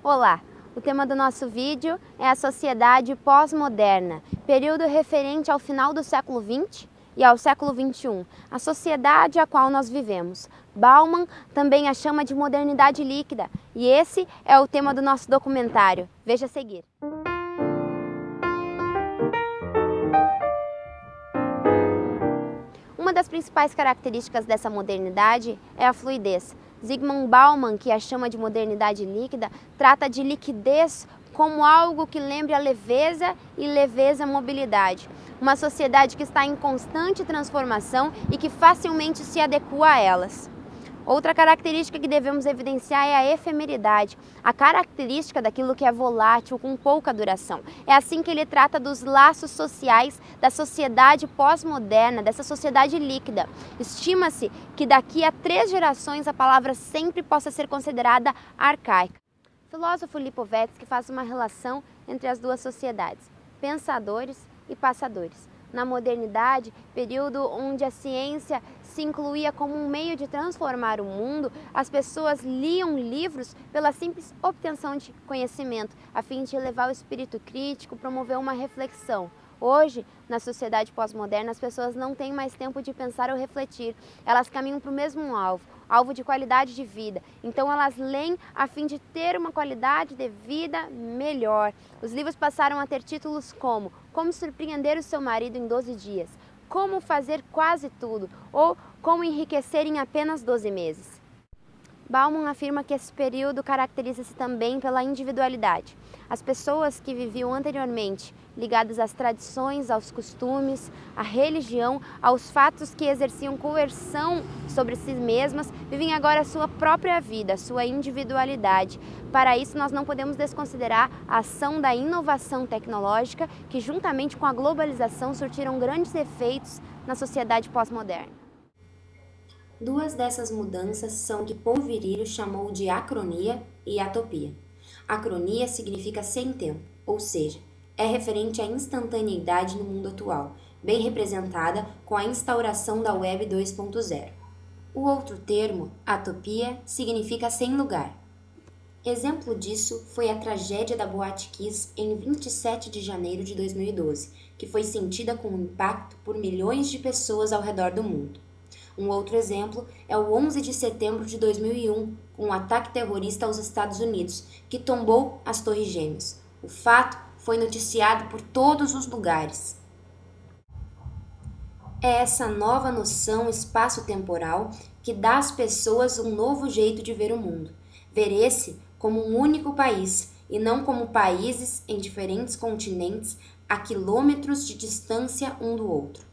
Olá! O tema do nosso vídeo é a sociedade pós-moderna, período referente ao final do século XX e ao século XXI, a sociedade a qual nós vivemos. Bauman também a chama de modernidade líquida, e esse é o tema do nosso documentário. Veja a seguir. Uma das principais características dessa modernidade é a fluidez. Zygmunt Bauman, que a chama de modernidade líquida, trata de liquidez como algo que lembre a leveza e leveza mobilidade. Uma sociedade que está em constante transformação e que facilmente se adequa a elas. Outra característica que devemos evidenciar é a efemeridade, a característica daquilo que é volátil, com pouca duração. É assim que ele trata dos laços sociais da sociedade pós-moderna, dessa sociedade líquida. Estima-se que daqui a 3 gerações a palavra sempre possa ser considerada arcaica. O filósofo Lipovetsky faz uma relação entre as duas sociedades, pensadores e passadores. Na modernidade, período onde a ciência se incluía como um meio de transformar o mundo, as pessoas liam livros pela simples obtenção de conhecimento, a fim de elevar o espírito crítico, promover uma reflexão. Hoje, na sociedade pós-moderna, as pessoas não têm mais tempo de pensar ou refletir. Elas caminham para o mesmo alvo de qualidade de vida. Então elas leem a fim de ter uma qualidade de vida melhor. Os livros passaram a ter títulos como Como surpreender o seu marido em 12 dias, Como fazer quase tudo ou Como enriquecer em apenas 12 meses. Bauman afirma que esse período caracteriza-se também pela individualidade. As pessoas que viviam anteriormente ligadas às tradições, aos costumes, à religião, aos fatos que exerciam coerção sobre si mesmas, vivem agora a sua própria vida, a sua individualidade. Para isso, nós não podemos desconsiderar a ação da inovação tecnológica, que juntamente com a globalização surtiram grandes efeitos na sociedade pós-moderna. Duas dessas mudanças são o que Paul Virilio chamou de acronia e atopia. Acronia significa sem tempo, ou seja, é referente à instantaneidade no mundo atual, bem representada com a instauração da Web 2.0. O outro termo, atopia, significa sem lugar. Exemplo disso foi a tragédia da Boate Kiss em 27 de janeiro de 2012, que foi sentida com impacto por milhões de pessoas ao redor do mundo. Um outro exemplo é o 11 de setembro de 2001, com um ataque terrorista aos Estados Unidos, que tombou as Torres Gêmeas. O fato foi noticiado por todos os lugares. É essa nova noção espaço-temporal que dá às pessoas um novo jeito de ver o mundo. Ver esse como um único país, e não como países em diferentes continentes a quilômetros de distância um do outro.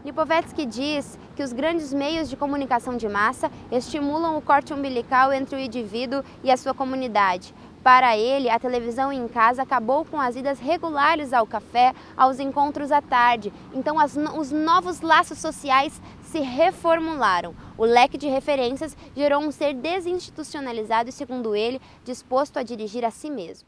Lipovetsky diz que os grandes meios de comunicação de massa estimulam o corte umbilical entre o indivíduo e a sua comunidade. Para ele, a televisão em casa acabou com as idas regulares ao café, aos encontros à tarde. Então, os novos laços sociais se reformularam. O leque de referências gerou um ser desinstitucionalizado e, segundo ele, disposto a dirigir a si mesmo.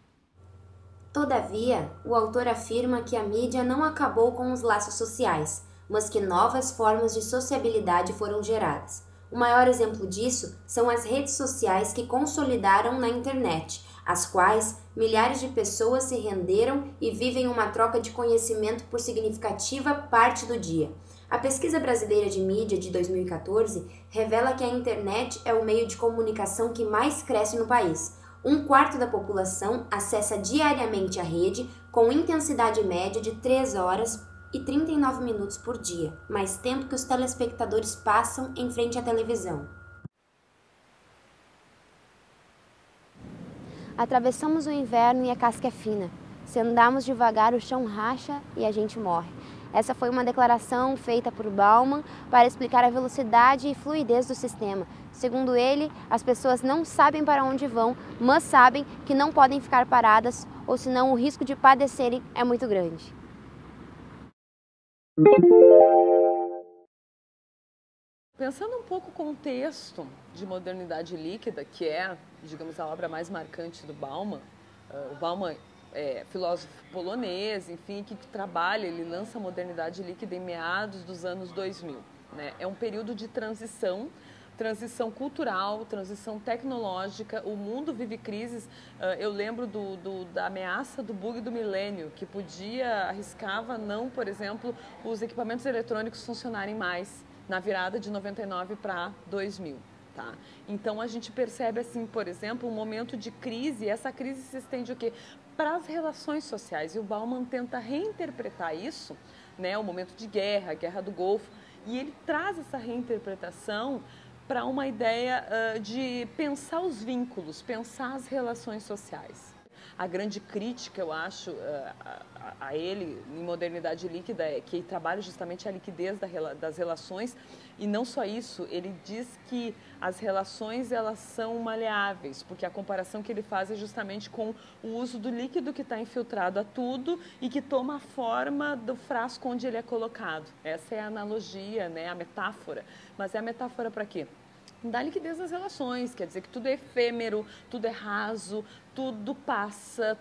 Todavia, o autor afirma que a mídia não acabou com os laços sociais, mas que novas formas de sociabilidade foram geradas. O maior exemplo disso são as redes sociais que consolidaram na internet, às quais milhares de pessoas se renderam e vivem uma troca de conhecimento por significativa parte do dia. A Pesquisa Brasileira de Mídia de 2014 revela que a internet é o meio de comunicação que mais cresce no país. 1/4 da população acessa diariamente a rede com intensidade média de 3 horas e 39 minutos por dia, mais tempo que os telespectadores passam em frente à televisão. Atravessamos o inverno e a casca é fina. Se andarmos devagar, o chão racha e a gente morre. Essa foi uma declaração feita por Bauman para explicar a velocidade e fluidez do sistema. Segundo ele, as pessoas não sabem para onde vão, mas sabem que não podem ficar paradas, ou senão o risco de padecerem é muito grande. Pensando um pouco o contexto de modernidade líquida, que é, digamos, a obra mais marcante do Bauman, o Bauman é filósofo polonês, enfim, que trabalha, ele lança a modernidade líquida em meados dos anos 2000. Né? É um período de transição transição cultural, transição tecnológica, o mundo vive crises. Eu lembro da ameaça do bug do milênio, que arriscava não, por exemplo, os equipamentos eletrônicos funcionarem mais na virada de 99 para 2000. Tá? Então a gente percebe assim, por exemplo, um momento de crise, e essa crise se estende o quê? Para as relações sociais, e o Bauman tenta reinterpretar isso, né, o momento de guerra, a Guerra do Golfo, e ele traz essa reinterpretação para uma ideia de pensar os vínculos, pensar as relações sociais. A grande crítica, eu acho, a ele, em Modernidade Líquida, é que ele trabalha justamente a liquidez das relações, e não só isso, ele diz que as relações elas são maleáveis, porque a comparação que ele faz é justamente com o uso do líquido que está infiltrado a tudo e que toma a forma do frasco onde ele é colocado. Essa é a analogia, né, a metáfora. Mas é a metáfora para quê? Da liquidez das relações, quer dizer que tudo é efêmero, tudo é raso, tudo passa,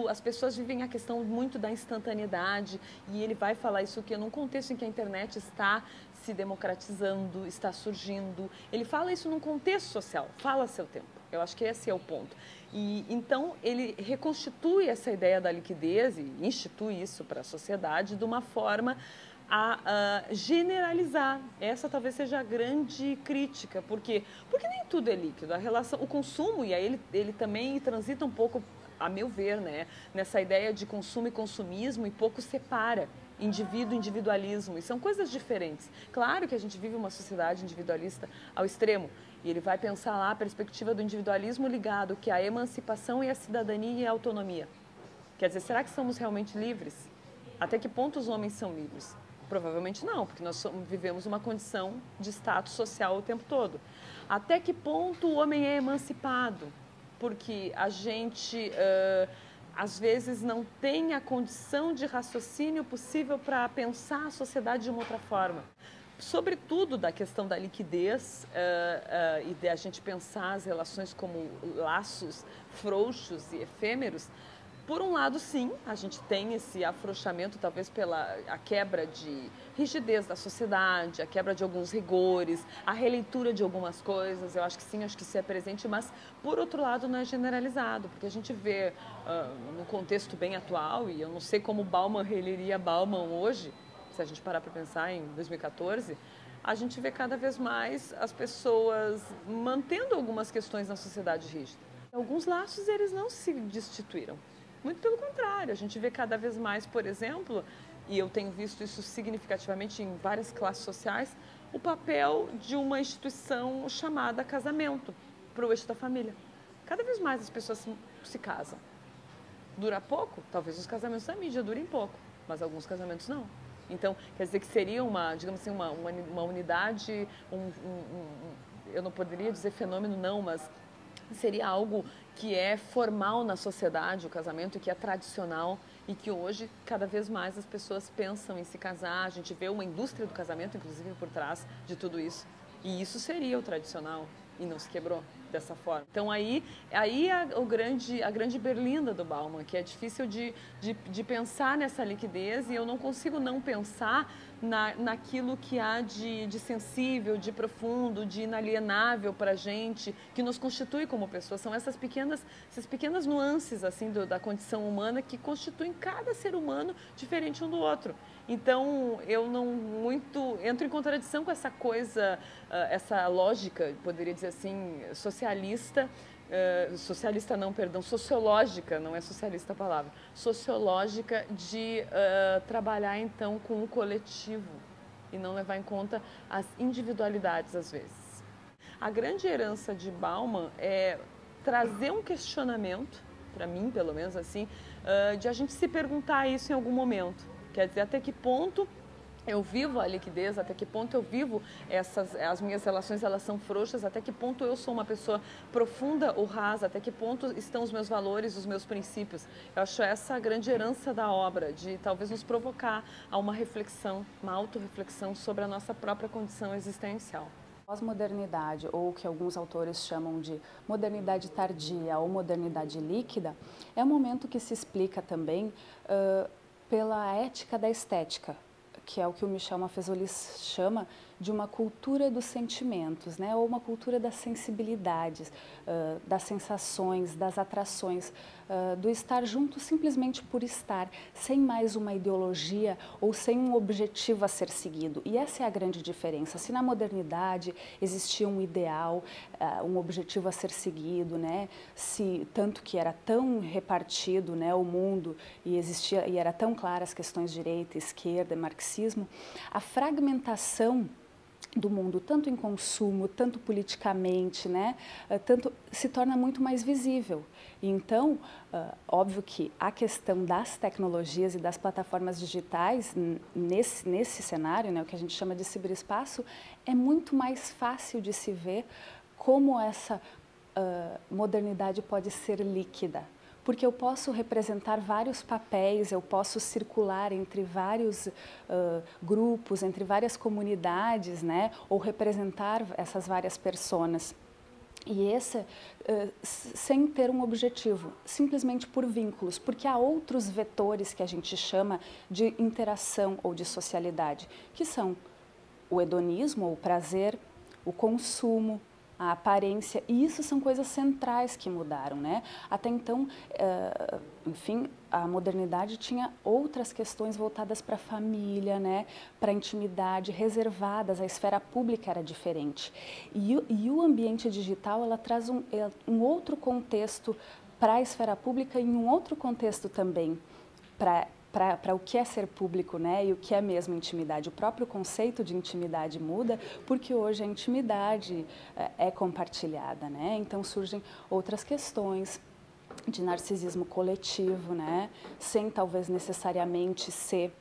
as pessoas vivem a questão muito da instantaneidade, e ele vai falar isso aqui num contexto em que a internet está se democratizando, está surgindo. Ele fala isso num contexto social, fala a seu tempo. Eu acho que esse é o ponto. E então ele reconstitui essa ideia da liquidez e institui isso para a sociedade de uma forma a generalizar. Essa talvez seja a grande crítica. Por quê? Porque nem tudo é líquido. A relação, o consumo, e aí ele também transita um pouco, a meu ver, né, nessa ideia de consumo e consumismo, e pouco separa indivíduo e individualismo. E são coisas diferentes. Claro que a gente vive uma sociedade individualista ao extremo, e ele vai pensar lá a perspectiva do individualismo ligado que à emancipação e à cidadania e à autonomia. Quer dizer, será que somos realmente livres? Até que ponto os homens são livres? Provavelmente não, porque nós vivemos uma condição de status social o tempo todo. Até que ponto o homem é emancipado? Porque a gente, às vezes, não tem a condição de raciocínio possível para pensar a sociedade de uma outra forma. Sobretudo da questão da liquidez e de a gente pensar as relações como laços frouxos e efêmeros. Por um lado, sim, a gente tem esse afrouxamento, talvez pela a quebra de rigidez da sociedade, a quebra de alguns rigores, a releitura de algumas coisas. Eu acho que sim, acho que isso é presente, mas, por outro lado, não é generalizado, porque a gente vê no contexto bem atual, e eu não sei como Bauman releria Bauman hoje, se a gente parar para pensar em 2014, a gente vê cada vez mais as pessoas mantendo algumas questões na sociedade rígida. Alguns laços, eles não se destituíram. Muito pelo contrário, a gente vê cada vez mais, por exemplo, e eu tenho visto isso significativamente em várias classes sociais, o papel de uma instituição chamada casamento para o eixo da família. Cada vez mais as pessoas se casam. Dura pouco? Talvez os casamentos da mídia durem pouco, mas alguns casamentos não. Então, quer dizer que seria uma, digamos assim, uma unidade, eu não poderia dizer fenômeno não, mas seria algo que é formal na sociedade, o casamento, que é tradicional e que hoje, cada vez mais, as pessoas pensam em se casar. A gente vê uma indústria do casamento, inclusive, por trás de tudo isso. E isso seria o tradicional e não se quebrou dessa forma. Então, aí a grande berlinda do Bauman, que é difícil de pensar nessa liquidez, e eu não consigo não pensar naquilo que há de sensível, de profundo, de inalienável para a gente, que nos constitui como pessoas. São essas pequenas nuances assim da condição humana que constituem cada ser humano diferente um do outro. Então, eu não muito entro em contradição com essa coisa, essa lógica, poderia dizer assim, socialista, sociológica, não é socialista a palavra, sociológica de trabalhar então com o coletivo e não levar em conta as individualidades às vezes. A grande herança de Bauman é trazer um questionamento, para mim pelo menos assim, de a gente se perguntar isso em algum momento. Quer dizer, até que ponto eu vivo a liquidez, até que ponto eu vivo as minhas relações, elas são frouxas, até que ponto eu sou uma pessoa profunda ou rasa, até que ponto estão os meus valores, os meus princípios. Eu acho essa a grande herança da obra, de talvez nos provocar a uma reflexão, uma autorreflexão sobre a nossa própria condição existencial. Pós-modernidade, ou o que alguns autores chamam de modernidade tardia ou modernidade líquida, é um momento que se explica também pela ética da estética, que é o que o Michel Maffezoli chama de uma cultura dos sentimentos, né? Ou uma cultura das sensibilidades, das sensações, das atrações, do estar junto simplesmente por estar, sem mais uma ideologia ou sem um objetivo a ser seguido. E essa é a grande diferença. Se na modernidade existia um ideal, um objetivo a ser seguido, né? Se tanto que era tão repartido, né, o mundo e era tão claras as questões de direita, esquerda, marxismo, a fragmentação do mundo, tanto em consumo, tanto politicamente, né, tanto se torna muito mais visível. Então, óbvio que a questão das tecnologias e das plataformas digitais, nesse cenário, né, o que a gente chama de ciberespaço, é muito mais fácil de se ver como essa modernidade pode ser líquida. Porque eu posso representar vários papéis, eu posso circular entre vários grupos, entre várias comunidades, né? Ou representar essas várias personas. E esse, sem ter um objetivo, simplesmente por vínculos, porque há outros vetores que a gente chama de interação ou de socialidade, que são o hedonismo, ou o prazer, o consumo, a aparência, e isso são coisas centrais que mudaram, né? Até então, enfim, a modernidade tinha outras questões voltadas para a família, né? Para a intimidade, reservadas, a esfera pública era diferente. E o ambiente digital, ela traz um outro contexto para a esfera pública e um outro contexto também para o que é ser público, né, e o que é mesmo intimidade. O próprio conceito de intimidade muda porque hoje a intimidade é compartilhada, né? Então surgem outras questões de narcisismo coletivo, né, sem talvez necessariamente ser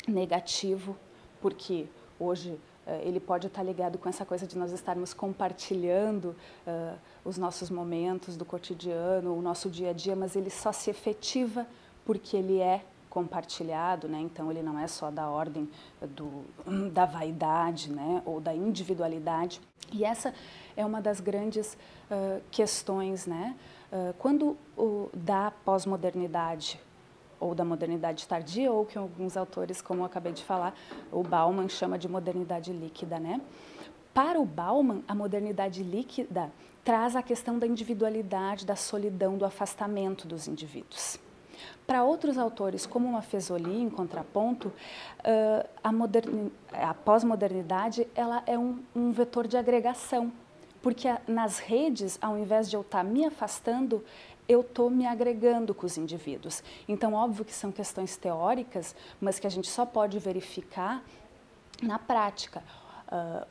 negativo, porque hoje ele pode estar ligado com essa coisa de nós estarmos compartilhando os nossos momentos do cotidiano, o nosso dia a dia, mas ele só se efetiva porque ele é compartilhado, né? Então ele não é só da ordem da vaidade, né? Ou da individualidade. E essa é uma das grandes questões, né? Quando da pós-modernidade ou da modernidade tardia, ou que alguns autores, como eu acabei de falar, o Bauman chama de modernidade líquida, né? Para o Bauman, a modernidade líquida traz a questão da individualidade, da solidão, do afastamento dos indivíduos. Para outros autores, como Maffezoli, em contraponto, a pós-modernidade ela é um vetor de agregação, porque nas redes, ao invés de eu estar me afastando, eu estou me agregando com os indivíduos. Então, óbvio que são questões teóricas, mas que a gente só pode verificar na prática.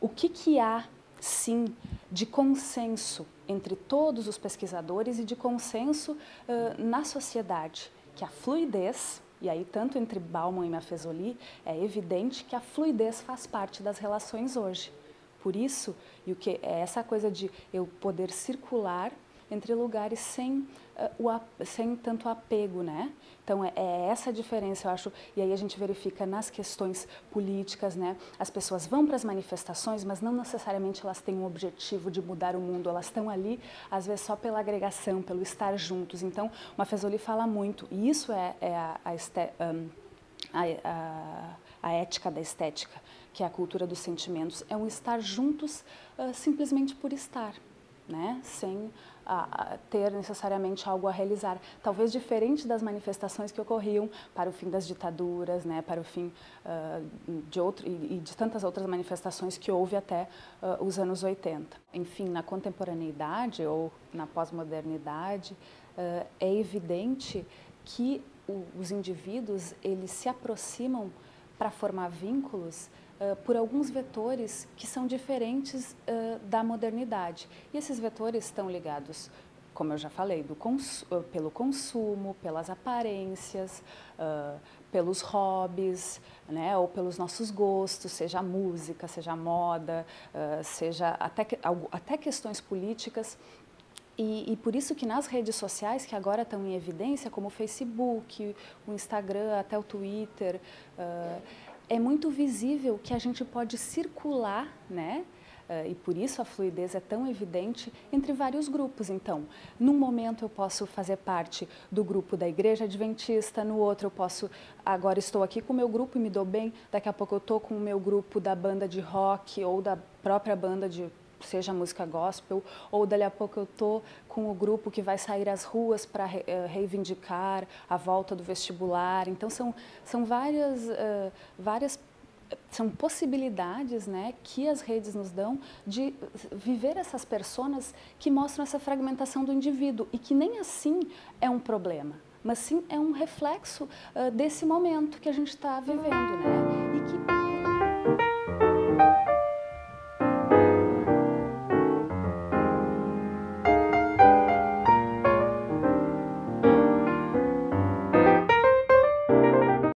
O que há, sim, de consenso entre todos os pesquisadores e de consenso na sociedade? Que a fluidez, e aí tanto entre Bauman e Maffezoli, é evidente que a fluidez faz parte das relações hoje. Por isso, e o que é essa coisa de eu poder circular entre lugares sem tanto apego, né? Então é essa a diferença, eu acho, e aí a gente verifica nas questões políticas, né? As pessoas vão para as manifestações, mas não necessariamente elas têm um objetivo de mudar o mundo, elas estão ali, às vezes, só pela agregação, pelo estar juntos. Então, o Maffezoli fala muito, e isso é a ética da estética, que é a cultura dos sentimentos, é um estar juntos simplesmente por estar, né? Sem ter necessariamente algo a realizar, talvez diferente das manifestações que ocorriam para o fim das ditaduras, né? Para o fim de tantas outras manifestações que houve até os anos 80. Enfim, na contemporaneidade ou na pós-modernidade, é evidente que os indivíduos eles se aproximam para formar vínculos por alguns vetores que são diferentes da modernidade. E esses vetores estão ligados, como eu já falei, pelo consumo, pelas aparências, pelos hobbies, né, ou pelos nossos gostos, seja a música, seja a moda, seja até questões políticas. E por isso que nas redes sociais, que agora estão em evidência, como o Facebook, o Instagram, até o Twitter, é muito visível que a gente pode circular, né, E por isso a fluidez é tão evidente entre vários grupos. Então, num momento eu posso fazer parte do grupo da Igreja Adventista, no outro eu posso, agora estou aqui com o meu grupo e me dou bem, daqui a pouco eu estou com o meu grupo da banda de rock ou da própria banda de, seja música gospel, ou dali a pouco eu estou com o grupo que vai sair às ruas para reivindicar a volta do vestibular. Então, são várias são possibilidades, né, que as redes nos dão de viver essas personas que mostram essa fragmentação do indivíduo e que nem assim é um problema, mas sim é um reflexo desse momento que a gente está vivendo, né, e que